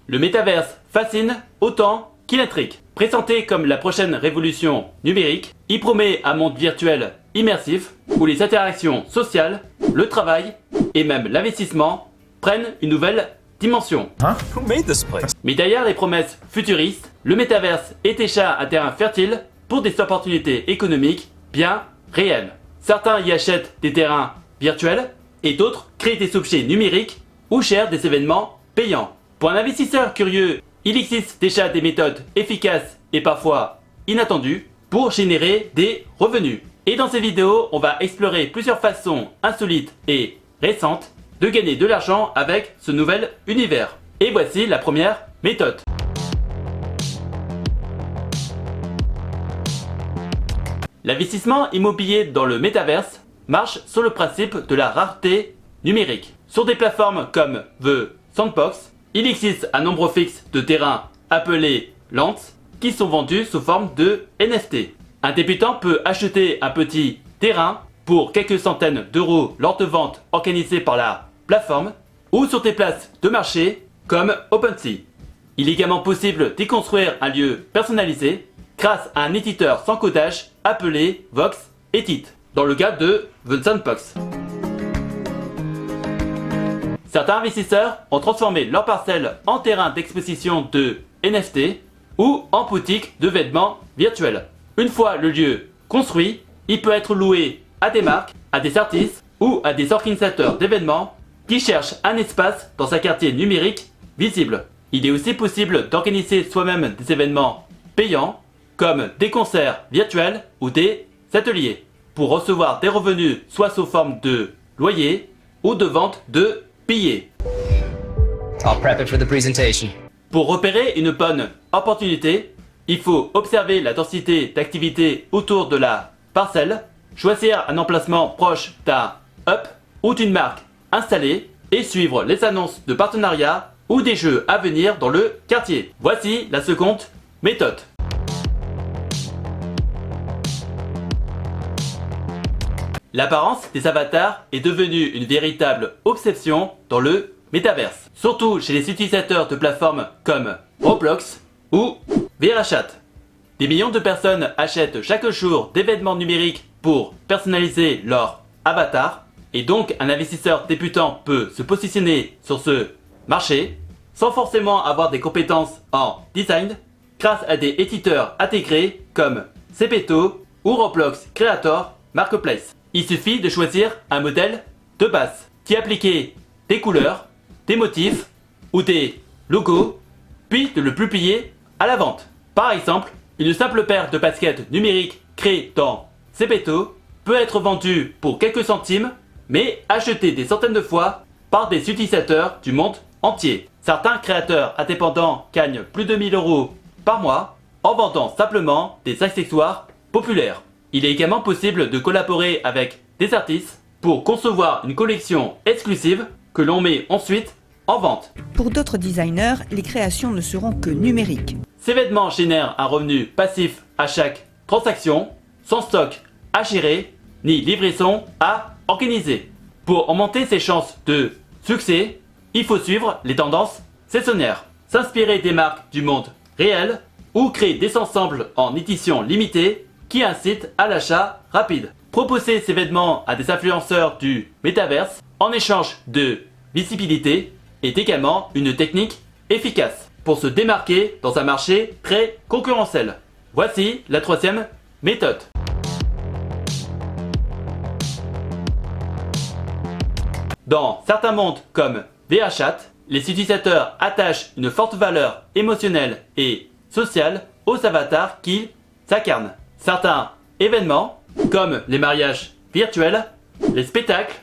Le métaverse fascine autant qu'il intrigue. Présenté comme la prochaine révolution numérique, il promet un monde virtuel immersif où les interactions sociales, le travail et même l'investissement prennent une nouvelle dimension. Who made this place? Mais derrière les promesses futuristes, le métaverse est déjà un terrain fertile pour des opportunités économiques bien réelles. Certains y achètent des terrains virtuels et d'autres créent des objets numériques ou gèrent des événements payants. Pour un investisseur curieux, il existe déjà des méthodes efficaces et parfois inattendues pour générer des revenus. Et dans cette vidéo, on va explorer plusieurs façons insolites et récentes de gagner de l'argent avec ce nouvel univers. Et voici la première méthode. L'investissement immobilier dans le métaverse marche sur le principe de la rareté numérique. Sur des plateformes comme The Sandbox, il existe un nombre fixe de terrains appelés lands qui sont vendus sous forme de NFT. Un débutant peut acheter un petit terrain pour quelques centaines d'euros lors de ventes organisées par la plateforme ou sur des places de marché comme OpenSea. Il est également possible d'y construire un lieu personnalisé grâce à un éditeur sans codage appelé Vox Edit, dans le cas de The Sandbox. Certains investisseurs ont transformé leur parcelle en terrain d'exposition de NFT ou en boutique de vêtements virtuels. Une fois le lieu construit, il peut être loué à des marques, à des artistes ou à des organisateurs d'événements qui cherchent un espace dans un quartier numérique visible. Il est aussi possible d'organiser soi-même des événements payants comme des concerts virtuels ou des ateliers pour recevoir des revenus soit sous forme de loyer ou de vente de billets. I'll prep it for the presentation. Pour repérer une bonne opportunité, il faut observer la densité d'activité autour de la parcelle, choisir un emplacement proche d'un hub ou d'une marque installée et suivre les annonces de partenariat ou des jeux à venir dans le quartier. Voici la seconde méthode. L'apparence des avatars est devenue une véritable obsession dans le métaverse, surtout chez les utilisateurs de plateformes comme Roblox ou VRChat. Des millions de personnes achètent chaque jour des vêtements numériques pour personnaliser leur avatar, et donc un investisseur débutant peut se positionner sur ce marché sans forcément avoir des compétences en design grâce à des éditeurs intégrés comme Zepeto ou Roblox Creator Marketplace. Il suffit de choisir un modèle de base, d'y appliquer des couleurs, des motifs ou des logos, puis de le publier à la vente. Par exemple, une simple paire de baskets numériques créée dans Zepeto peut être vendue pour quelques centimes, mais achetée des centaines de fois par des utilisateurs du monde entier. Certains créateurs indépendants gagnent plus de 1000 € par mois en vendant simplement des accessoires populaires. Il est également possible de collaborer avec des artistes pour concevoir une collection exclusive que l'on met ensuite en vente. Pour d'autres designers, les créations ne seront que numériques. Ces vêtements génèrent un revenu passif à chaque transaction, sans stock à gérer, ni livraison à organiser. Pour augmenter ses chances de succès, il faut suivre les tendances saisonnières, s'inspirer des marques du monde réel ou créer des ensembles en édition limitée qui incitent à l'achat rapide. Proposer ces vêtements à des influenceurs du métaverse en échange de visibilité est également une technique efficace pour se démarquer dans un marché très concurrentiel. Voici la troisième méthode. Dans certains mondes comme VRChat, les utilisateurs attachent une forte valeur émotionnelle et sociale aux avatars qu'ils incarnent. Certains événements, comme les mariages virtuels, les spectacles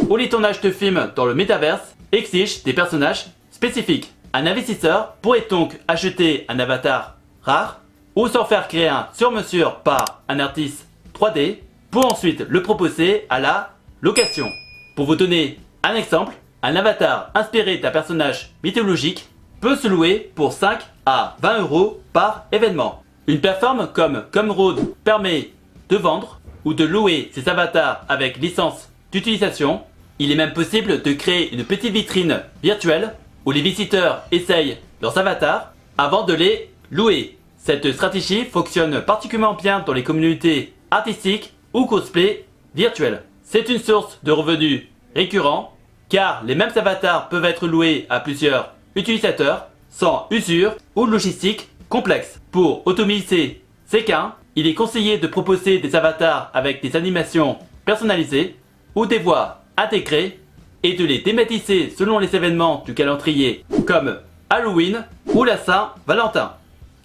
ou les tournages de films dans le métaverse, exigent des personnages spécifiques. Un investisseur pourrait donc acheter un avatar rare ou s'en faire créer un sur mesure par un artiste 3D pour ensuite le proposer à la location. Pour vous donner un exemple, un avatar inspiré d'un personnage mythologique peut se louer pour 5 à 20 € par événement. Une plateforme comme Gumroad permet de vendre ou de louer ses avatars avec licence d'utilisation. Il est même possible de créer une petite vitrine virtuelle où les visiteurs essayent leurs avatars avant de les louer. Cette stratégie fonctionne particulièrement bien dans les communautés artistiques ou cosplay virtuels. C'est une source de revenus récurrents car les mêmes avatars peuvent être loués à plusieurs utilisateurs sans usure ou logistique complexe. Pour automiser ces gains, il est conseillé de proposer des avatars avec des animations personnalisées ou des voix intégrées et de les thématiser selon les événements du calendrier comme Halloween ou la Saint-Valentin.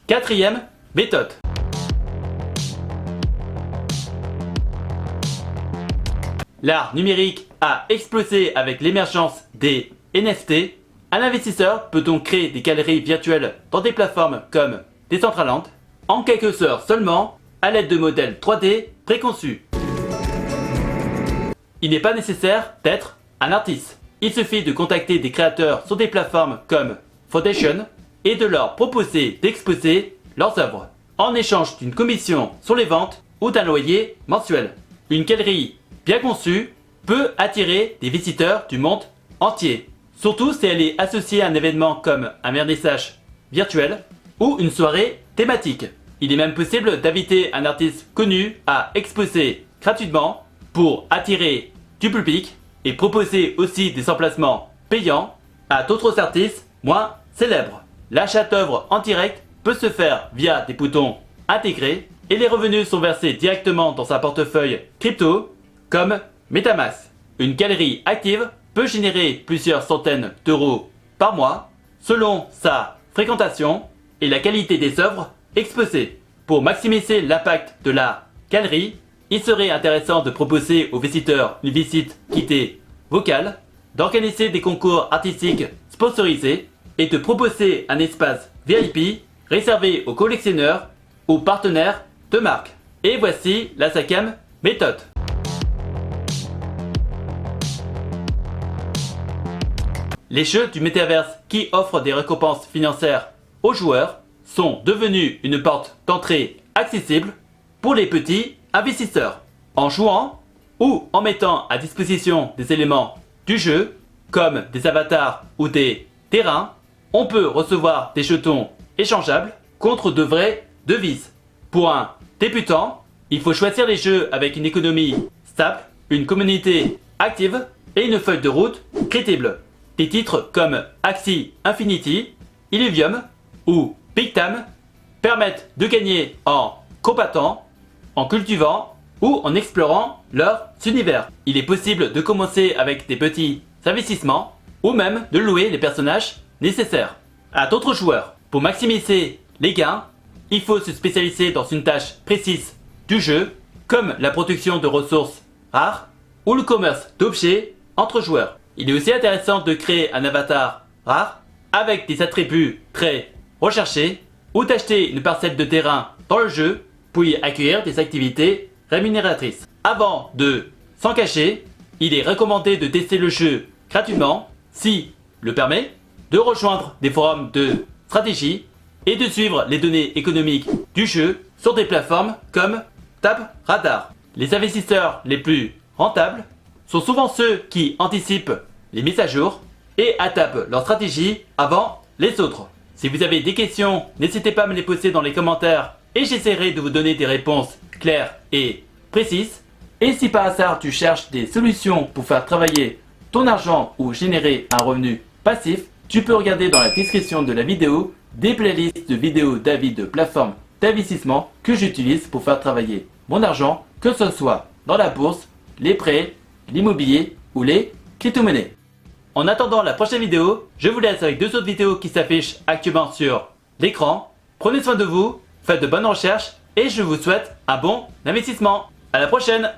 Quatrième méthode. L'art numérique a explosé avec l'émergence des NFT. Un investisseur peut donc créer des galeries virtuelles dans des plateformes comme Decentraland en quelques heures seulement à l'aide de modèles 3D préconçus. Il n'est pas nécessaire d'être un artiste. Il suffit de contacter des créateurs sur des plateformes comme Foundation et de leur proposer d'exposer leurs œuvres en échange d'une commission sur les ventes ou d'un loyer mensuel. Une galerie bien conçue peut attirer des visiteurs du monde entier, surtout si elle est associée à un événement comme un vernissage virtuel ou une soirée thématique. Il est même possible d'inviter un artiste connu à exposer gratuitement pour attirer du public et proposer aussi des emplacements payants à d'autres artistes moins célèbres. L'achat d'œuvres en direct peut se faire via des boutons intégrés et les revenus sont versés directement dans un portefeuille crypto comme MetaMask. Une galerie active peut générer plusieurs centaines d'euros par mois selon sa fréquentation et la qualité des œuvres exposées. Pour maximiser l'impact de la galerie, il serait intéressant de proposer aux visiteurs une visite guidée vocale, d'organiser des concours artistiques sponsorisés et de proposer un espace VIP réservé aux collectionneurs ou partenaires de marque. Et voici la cinquième méthode. Les jeux du métaverse qui offrent des récompenses financières aux joueurs sont devenus une porte d'entrée accessible pour les petits investisseurs. En jouant ou en mettant à disposition des éléments du jeu, comme des avatars ou des terrains, on peut recevoir des jetons échangeables contre de vraies devises. Pour un débutant, il faut choisir les jeux avec une économie stable, une communauté active et une feuille de route crédible. Des titres comme Axie Infinity, Illuvium ou Big Time permettent de gagner en combattant, en cultivant ou en explorant leur univers. Il est possible de commencer avec des petits investissements ou même de louer les personnages nécessaires à d'autres joueurs. Pour maximiser les gains, il faut se spécialiser dans une tâche précise du jeu comme la production de ressources rares ou le commerce d'objets entre joueurs. Il est aussi intéressant de créer un avatar rare avec des attributs très recherchés ou d'acheter une parcelle de terrain dans le jeu pour y accueillir des activités rémunératrices. Avant de s'en cacher, il est recommandé de tester le jeu gratuitement si le permet, de rejoindre des forums de stratégie et de suivre les données économiques du jeu sur des plateformes comme TapRadar. Les investisseurs les plus rentables sont souvent ceux qui anticipent les mises à jour et adaptent leur stratégie avant les autres. Si vous avez des questions, n'hésitez pas à me les poser dans les commentaires et j'essaierai de vous donner des réponses claires et précises. Et si par hasard tu cherches des solutions pour faire travailler ton argent ou générer un revenu passif, tu peux regarder dans la description de la vidéo des playlists de vidéos d'avis de plateformes d'investissement que j'utilise pour faire travailler mon argent, que ce soit dans la bourse, les prêts, l'immobilier ou les crypto-monnaies. En attendant la prochaine vidéo, je vous laisse avec deux autres vidéos qui s'affichent actuellement sur l'écran. Prenez soin de vous, faites de bonnes recherches et je vous souhaite un bon investissement. À la prochaine!